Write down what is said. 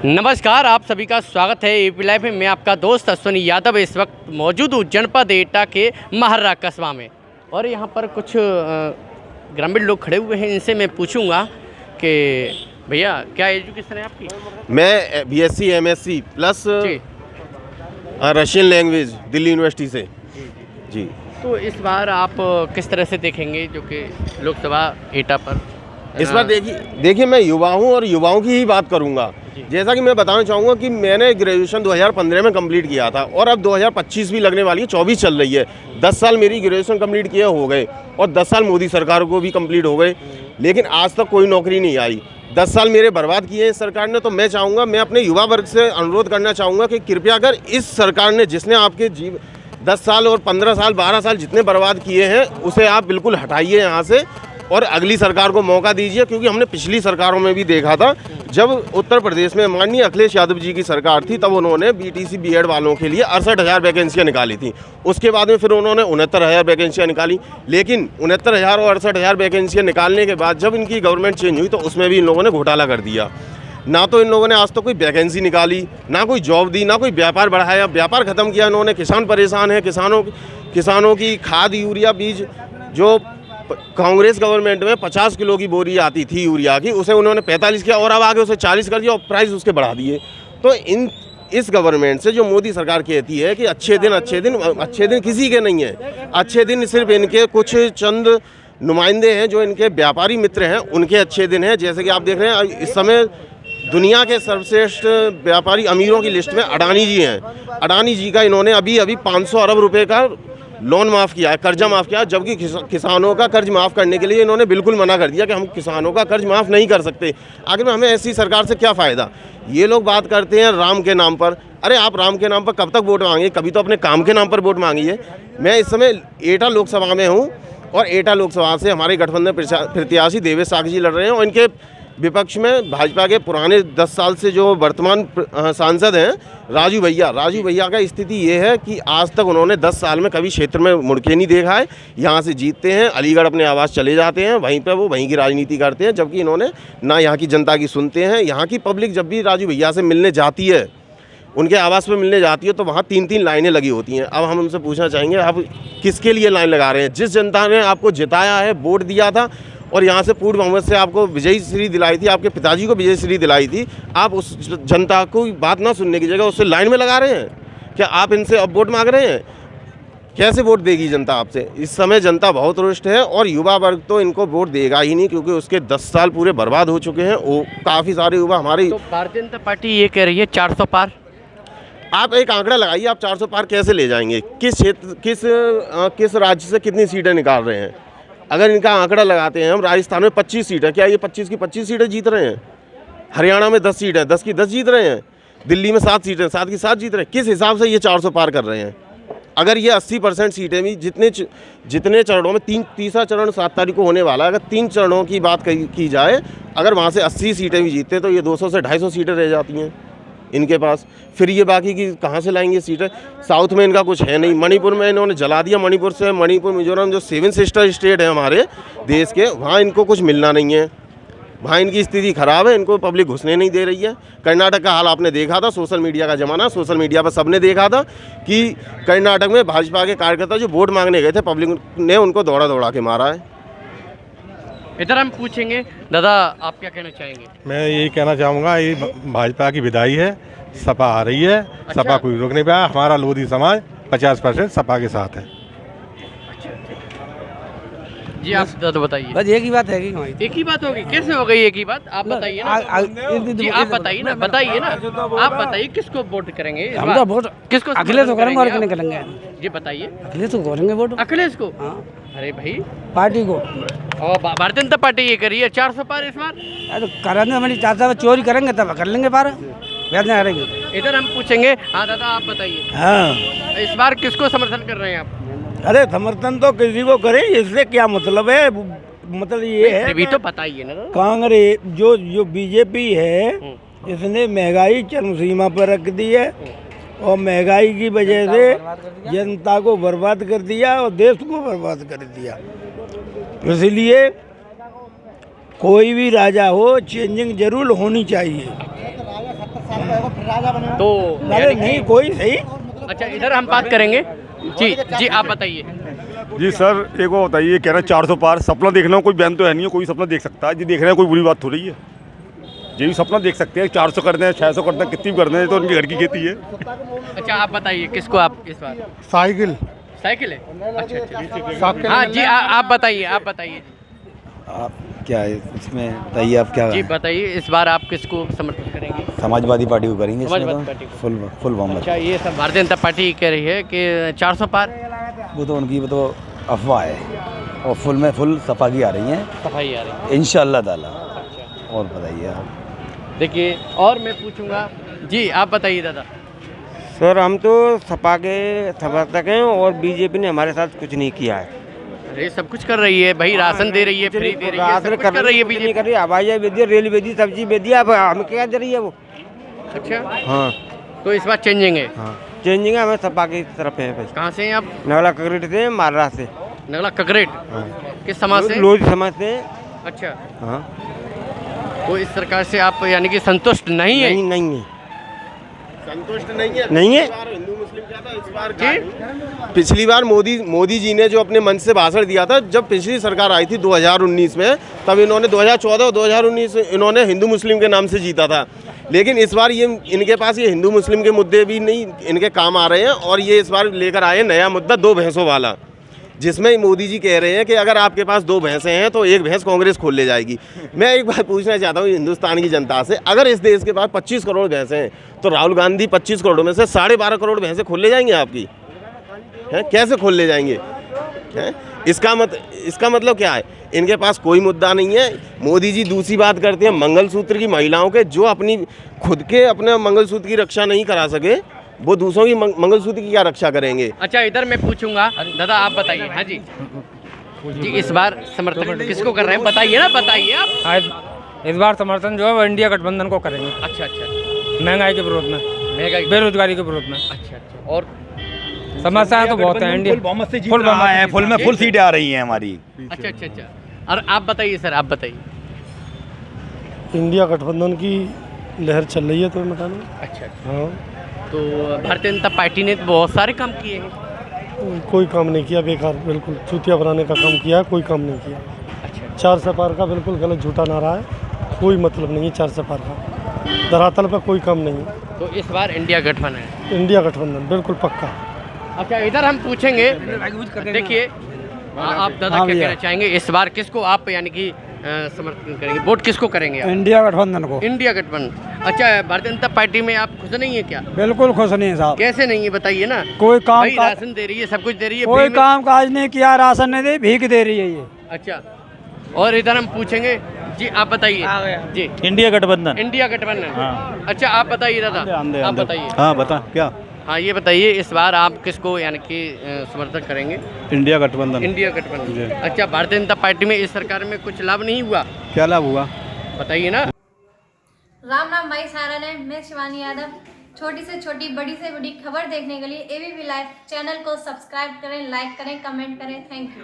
नमस्कार, आप सभी का स्वागत है एपी लाइव में। मैं आपका दोस्त अश्विनी यादव इस वक्त मौजूद हूँ जनपद एटा के महर्रा कस्बा में और यहाँ पर कुछ ग्रामीण लोग खड़े हुए हैं। इनसे मैं पूछूंगा कि भैया क्या एजुकेशन है आपकी? मैं BSc MSc plus Russian language Delhi university से जी। तो इस बार आप किस तरह से देखेंगे जो कि लोकसभा एटा पर इस बार देखिए मैं युवा हूँ और युवाओं की ही बात करूँगा। जैसा कि मैं बताना चाहूँगा कि मैंने ग्रेजुएशन 2015 में कंप्लीट किया था और अब 2025 भी लगने वाली है, 24 चल रही है। 10 साल मेरी ग्रेजुएशन कंप्लीट किए हो गए और 10 साल मोदी सरकार को भी कंप्लीट हो गए, लेकिन आज तक कोई नौकरी नहीं आई। 10 साल मेरे बर्बाद किए इस सरकार ने। तो मैं चाहूँगा, मैं अपने युवा वर्ग से अनुरोध करना चाहूँगा कि कृपया कर इस सरकार ने जिसने आपके 10 साल और 15 साल 12 साल जितने बर्बाद किए हैं उसे आप बिल्कुल हटाइए यहाँ से और अगली सरकार को मौका दीजिए। क्योंकि हमने पिछली सरकारों में भी देखा था, जब उत्तर प्रदेश में माननीय अखिलेश यादव जी की सरकार थी तब उन्होंने बीटीसी बीएड वालों के लिए 68,000 वैकेंसियाँ निकाली थी। उसके बाद में फिर उन्होंने 69,000 वैकेंसियाँ निकाली, लेकिन 69,000 और 68,000 वैकेंसियाँ निकालने के बाद जब इनकी गवर्नमेंट चेंज हुई तो उसमें भी इन लोगों ने घोटाला कर दिया। ना तो इन लोगों ने आज तक कोई वैकेंसी निकाली, ना कोई जॉब दी, ना कोई व्यापार बढ़ाया, व्यापार ख़त्म किया इन्होंने। किसान परेशान है, किसानों की खाद यूरिया बीज जो कांग्रेस गवर्नमेंट में 50 किलो की बोरी आती थी यूरिया की, उसे उन्होंने 45 किया और अब आगे उसे 40 कर दिया और प्राइस उसके बढ़ा दिए। तो इस गवर्नमेंट से जो मोदी सरकार कहती है कि अच्छे दिन किसी के नहीं है। अच्छे दिन सिर्फ इनके कुछ चंद नुमाइंदे हैं जो इनके व्यापारी मित्र हैं, उनके अच्छे दिन हैं। जैसे कि आप देख रहे हैं इस समय दुनिया के सर्वश्रेष्ठ व्यापारी अमीरों की लिस्ट में अडानी जी हैं। अडानी जी का इन्होंने अभी 500 अरब रुपए का लोन माफ़ किया है, कर्जा माफ़ किया है, जबकि किसानों का कर्ज माफ़ करने के लिए इन्होंने बिल्कुल मना कर दिया कि हम किसानों का कर्ज माफ़ नहीं कर सकते। आखिर में हमें ऐसी सरकार से क्या फ़ायदा? ये लोग बात करते हैं राम के नाम पर। अरे आप राम के नाम पर कब तक वोट मांगे? कभी तो अपने काम के नाम पर वोट मांगिए। मैं इस समय एटा लोकसभा में हूँ और एटा लोकसभा से हमारे गठबंधन प्रत्याशी देवेश साग जी लड़ रहे हैं और इनके विपक्ष में भाजपा के पुराने 10 साल से जो वर्तमान सांसद हैं राजू भैया का स्थिति ये है कि आज तक उन्होंने 10 साल में कभी क्षेत्र में मुड़ के नहीं देखा है। यहाँ से जीतते हैं, अलीगढ़ अपने आवास चले जाते हैं, वहीं पे वो वहीं की राजनीति करते हैं, जबकि इन्होंने ना यहाँ की जनता की सुनते हैं। यहाँ की पब्लिक जब भी राजू भैया से मिलने जाती है, उनके आवास पे मिलने जाती है, तो वहाँ 3-3 लाइनें लगी होती हैं। अब हम उनसे पूछना चाहेंगे, आप किसके लिए लाइन लगा रहे हैं? जिस जनता ने आपको जिताया है, वोट दिया था और यहाँ से पूर्ण बहुमत से आपको विजयी श्री दिलाई थी, आपके पिताजी को विजय श्री दिलाई थी, आप उस जनता को बात ना सुनने की जगह उससे लाइन में लगा रहे हैं। क्या आप इनसे अब वोट मांग रहे हैं? कैसे वोट देगी जनता आपसे? इस समय जनता बहुत रुष्ट है और युवा वर्ग तो इनको वोट देगा ही नहीं, क्योंकि उसके 10 साल पूरे बर्बाद हो चुके हैं। वो काफ़ी सारे युवा हमारी तो भारतीय जनता पार्टी ये कह रही है 400 पार। आप एक आंकड़ा लगाइए, आप 400 पार कैसे ले जाएंगे? किस क्षेत्र किस राज्य से कितनी सीटें निकाल रहे हैं? अगर इनका आंकड़ा लगाते हैं हम, राजस्थान में 25 सीट है, क्या ये 25 की 25 सीटें जीत रहे हैं? हरियाणा में 10 सीट है, 10 की 10 जीत रहे हैं। दिल्ली में 7 सीटें, 7 की 7 जीत रहे हैं। किस हिसाब से ये 400 पार कर रहे हैं? अगर ये 80% सीटें भी जितने चरणों में, तीसरा चरण 7 तारीख को होने वाला है, अगर 3 चरणों की बात की जाए, अगर वहाँ से 80 सीटें भी जीतते तो ये 200 से 250 सीटें रह जाती हैं इनके पास। फिर ये बाकी की कहाँ से लाएंगे सीटें? साउथ में इनका कुछ है नहीं। मणिपुर में इन्होंने जला दिया। मणिपुर मिजोरम जो 7 सिस्टर स्टेट है हमारे देश के, वहाँ इनको कुछ मिलना नहीं है। वहाँ इनकी स्थिति खराब है, इनको पब्लिक घुसने नहीं दे रही है। कर्नाटक का हाल आपने देखा था, सोशल मीडिया का ज़माना, सोशल मीडिया पर सबने देखा था कि कर्नाटक में भाजपा के कार्यकर्ता जो वोट मांगने गए थे, पब्लिक ने उनको दौड़ा के मारा है। इधर हम पूछेंगे, दादा आप क्या कहना चाहेंगे? मैं यही कहना चाहूँगा, ये भाजपा की विदाई है, सपा आ रही है। अच्छा। सपा कोई रोक नहीं पाया। हमारा लोधी समाज 50% सपा के साथ है। जी आप दादा बताइए। बस एक ही बात है कि हमारी एक ही बात होगी? कैसे हो गई एक ही बात? आप बताइए ना जी, आप बताइए ना, आप बताइए किसको वोट करेंगे इस हम बार? तो वोट किसको अखिलेश को करेंगे और आप? किन्हें करेंगे? जी बताइए। अखिलेश को करेंगे वोट। अखिलेश को? हाँ, अरे भाई, पार्टी को। और भारतीय जनता पार्टी ये करी है 400 पार इस बार। तो करेंगे, हमारी चाचा चोरी करेंगे तब कर लेंगे पार, वैसे करेंगे। इधर हम पूछेंगे। हाँ दादा आप बताइए, हाँ, इस बार किसको समर्थन कर रहे हैं आप? अरे समर्थन तो किसी को करे, इससे क्या मतलब है? मतलब ये है भी तो बताइए ना दादा। कांग्रेस जो बीजेपी है, इसने महंगाई चरम सीमा पर रख दी है और महंगाई की वजह से जनता को बर्बाद कर दिया और देश को बर्बाद कर दिया। इसलिए कोई भी राजा हो, चेंजिंग जरूर होनी चाहिए। तो अरे यानी नहीं कि- कोई सही। अच्छा इधर हम बात करेंगे। जी जी आप बताइए। जी सर, एक वो बताइए, कह रहे हैं 400 पार, सपना देखना कोई बैन तो है नहीं है, कोई सपना देख सकता है। जी देख रहे हैं, कोई बुरी बात थोड़ी है। ये भी सपना देख सकते हैं, 400 कर दें, 600 कर दें, कितनी भी कर दें, तो उनकी घर की खेती है। अच्छा आप बताइए किसको आप इस बार साइकिल साइकिल है। अच्छा हाँ जी आप बताइए आप बताइए। आप क्या है इसमें बताइए, आप क्या जी बताइए इस बार आप किसको समर्थन करेंगे? समाजवादी पार्टी को करेंगे इसमें समाजवादी तो पार्टी को। फुल बहुमत। अच्छा ये सब भारतीय जनता पार्टी कह रही है कि 400 पार वो तो उनकी वो तो अफवाह है, और फुल सफा की आ रही हैं सफाई आ रही इंशाअल्लाह ताला। है। और बताइए आप। देखिए और मैं पूछूंगा। जी आप बताइए दादा। सर हम तो सपा के समर्थक हैं और बीजेपी ने हमारे साथ कुछ नहीं किया है। अरे सब कुछ कर रही है भाई, राशन दे रही है, फ्री दे रही है, सब कुछ कर रही है नहीं बीजेपी। कर रही, हवाई दे दी, रेल दे दी, सब्जी दे दी, अब हमें क्या दे रही है वो। अच्छा हाँ तो इस बार चेंजिंग है। हाँ चेंजिंग है, हमें सपा की तरफ है बस। कहाँ से हैं आप? नगला ककरेट से, मालरा से, नगला ककरेट। किस समाज से? लोधी समाज से। अच्छा हाँ तो इस सरकार से आप यानी कि संतुष्ट नहीं है? नहीं नहीं है। संतुष्ट नहीं है। नहीं है। पिछली बार हिंदू मुस्लिम क्या था, इस बार पिछली बार मोदी जी ने जो अपने मन से भाषण दिया था, जब पिछली सरकार आई थी 2019 में, तब इन्होंने 2014 और 2019 इन्होंने हिंदू मुस्लिम के नाम से जीता था। लेकिन इस बार ये इनके पास ये हिंदू मुस्लिम के मुद्दे भी नहीं इनके काम आ रहे हैं, और ये इस बार लेकर आए नया मुद्दा 2 भैंसों वाला, जिसमें मोदी जी कह रहे हैं कि अगर आपके पास 2 भैंसें हैं तो एक भैंस कांग्रेस खोल ले जाएगी। मैं एक बात पूछना चाहता हूँ हिंदुस्तान की जनता से, अगर इस देश के पास 25 करोड़ भैंसें हैं तो राहुल गांधी 25 करोड़ में से 12.5 करोड़ भैंसें खोल ले जाएंगे आपकी? हैं कैसे खोल ले जाएंगे? हैं इसका मतलब क्या है? इनके पास कोई मुद्दा नहीं है। मोदी जी दूसरी बात करते हैं मंगलसूत्र की, महिलाओं के जो खुद के अपने मंगलसूत्र की रक्षा नहीं करा सके, वो दूसरों की मंगलसूत्र की क्या रक्षा करेंगे? अच्छा इधर मैं पूछूंगा। दादा आप बताइए। हाँ जी जी इस बार समर्थन किसको कर रहे हैं बताइए ना, बताइए आप। इस बार समर्थन जो है वो इंडिया गठबंधन को करेंगे। अच्छा अच्छा महंगाई के विरोध में, महंगाई। बेरोजगारी के विरोध में। अच्छा अच्छा और समस्याएं तो बहुत हैं। इंडिया फुल बहुमत है, फुल में फुल सीटें आ रही हैं हमारी। अच्छा अच्छा अच्छा और आप बताइए सर, आप बताइए। इंडिया गठबंधन की लहर चल रही है तो बताना। अच्छा अच्छा हाँ तो भारतीय जनता पार्टी ने तो बहुत सारे काम किए हैं। कोई काम नहीं किया, बेकार बिल्कुल चूतिया बनाने का काम किया है, कोई काम नहीं किया। अच्छा 400 पार का बिल्कुल गलत झूठा नारा है, कोई मतलब नहीं है 400 पार का, धरातल पर कोई काम नहीं है। तो इस बार इंडिया गठबंधन है। इंडिया गठबंधन बिल्कुल पक्का। अच्छा इधर हम पूछेंगे। देखिए आप दादा क्या कहना चाहेंगे इस बार किसको आप यानी कि समर्थन करेंगे, वोट किसको करेंगे आप? इंडिया गठबंधन को। इंडिया गठबंधन। अच्छा भारतीय जनता पार्टी में आप खुश नहीं है क्या? बिल्कुल खुश नहीं है साहब। कैसे नहीं है बताइए ना। कोई काम भाई राशन दे रही है, सब कुछ दे रही है, कोई फ्री में। काम काज नहीं किया, राशन नहीं दे, भीख दे रही है ये। अच्छा और इधर हम पूछेंगे। जी आप बताइए। जी इंडिया गठबंधन। इंडिया गठबंधन। अच्छा आप बताइए दादा, आप बताइए। हाँ बता क्या। हाँ ये बताइए इस बार आप किसको यानी कि समर्थन करेंगे? इंडिया गठबंधन। इंडिया गठबंधन। अच्छा भारतीय जनता पार्टी में इस सरकार में कुछ लाभ नहीं हुआ? क्या लाभ हुआ बताइए ना। राम राम भाई सारा ने, मैं शिवानी यादव। छोटी से छोटी, बड़ी से बड़ी खबर देखने के लिए एबीपी लाइव चैनल को सब्सक्राइब करें, लाइक करें, कमेंट करें। Thank you.